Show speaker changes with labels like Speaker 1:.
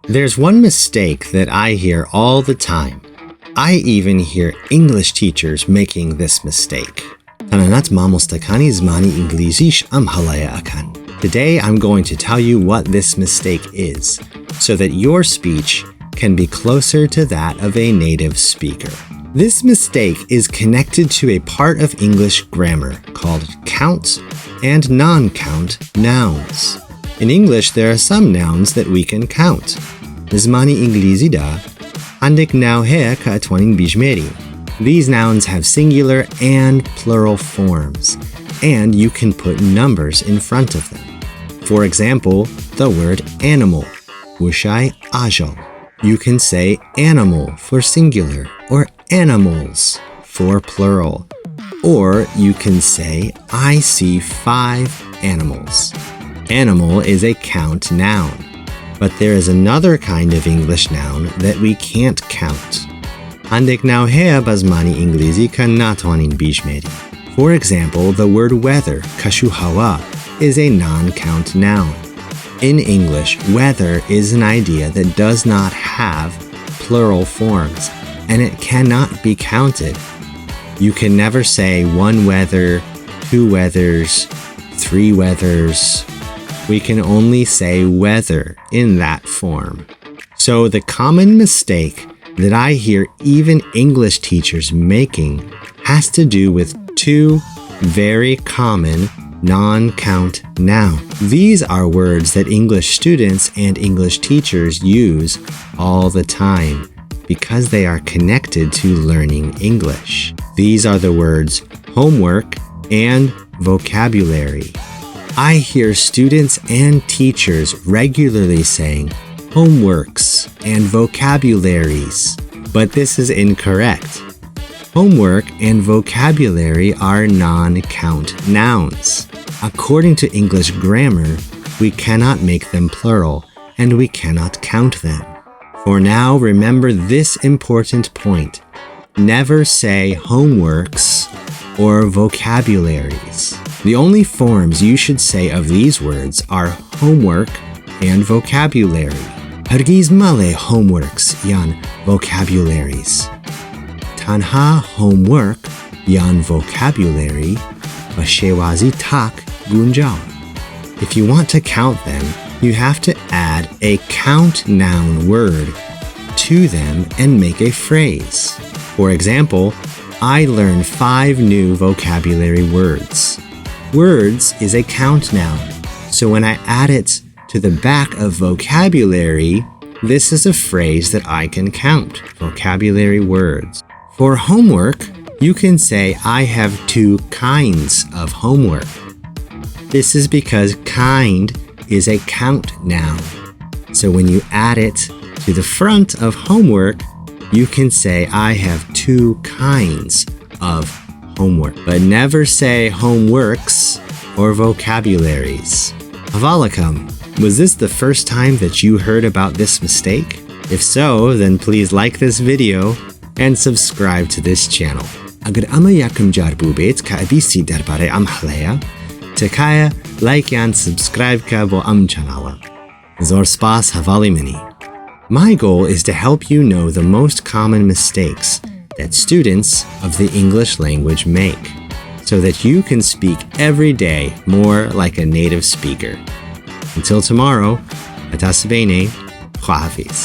Speaker 1: There's one mistake that I hear all the time. I even hear English teachers making this mistake. تەنانەت مامۆستاکانی زمانی ئینگلیزیش هەڵەیە. Today I'm going to tell you what this mistake is, so that your speech can be closer to that of a native speaker. This mistake is connected to a part of English grammar called count and non-count nouns. In English, there are some nouns that we can count. زمانی ئینگلیزی دا عندك هەڵەیە کە ئەتوانین بیژمێری. These nouns have singular and plural forms, and you can put numbers in front of them. For example, the word animal, وشای ئاژەڵ. You can say animal for singular or animals for plural. Or you can say, I see 5 animals. Animal is a count noun, but there is another kind of English noun that we can't count. عندك هەڵەیە بە زمانی ئینگلیزی کە ناتوانین بیژمێری. For example, the word weather, کەشوهەوا, is a non-count noun. In English, weather is an idea that does not have plural forms, and it cannot be counted. You can never say one weather, 2 weathers, 3 weathers. We can only say weather in that form. So the common mistake that I hear even English teachers making has to do with 2 very common non-count nouns. These are words that English students and English teachers use all the time because they are connected to learning English. These are the words homework and vocabulary. I hear students and teachers regularly saying homeworks and vocabularies, but this is incorrect. Homework and vocabulary are non-count nouns. According to English grammar, we cannot make them plural, and we cannot count them. For now, remember this important point. Never say homeworks or vocabularies. The only forms you should say of these words are homework and vocabulary. هەرگیز مەڵێ homeworks یان vocabularies. تەنها homework یان vocabulary بە شێوازی تاک گونجاوە. If you want to count them, you have to add a count noun word to them and make a phrase. For example, I learned 5 new vocabulary words. Words is a count noun, so when I add it to the back of vocabulary, this is a phrase that I can count, vocabulary words. For homework, you can say I have 2 kinds of homework. This is because kind is a count noun. So when you add it to the front of homework, you can say I have 2 kinds of homework. But never say homeworks or vocabularies. Welcome. Was this the first time that you heard about this mistake? If so, then please like this video and subscribe to this channel. Agar ama yakum jar bubet ka abisi dەربارەی هەڵەیە, تکایە like and subscribe ka bo channel. Zor spas havali mini. My goal is to help you know the most common mistakes that students of the English language make, so that you can speak every day more like a native speaker. Until tomorrow, atasbene, khwa hafiz.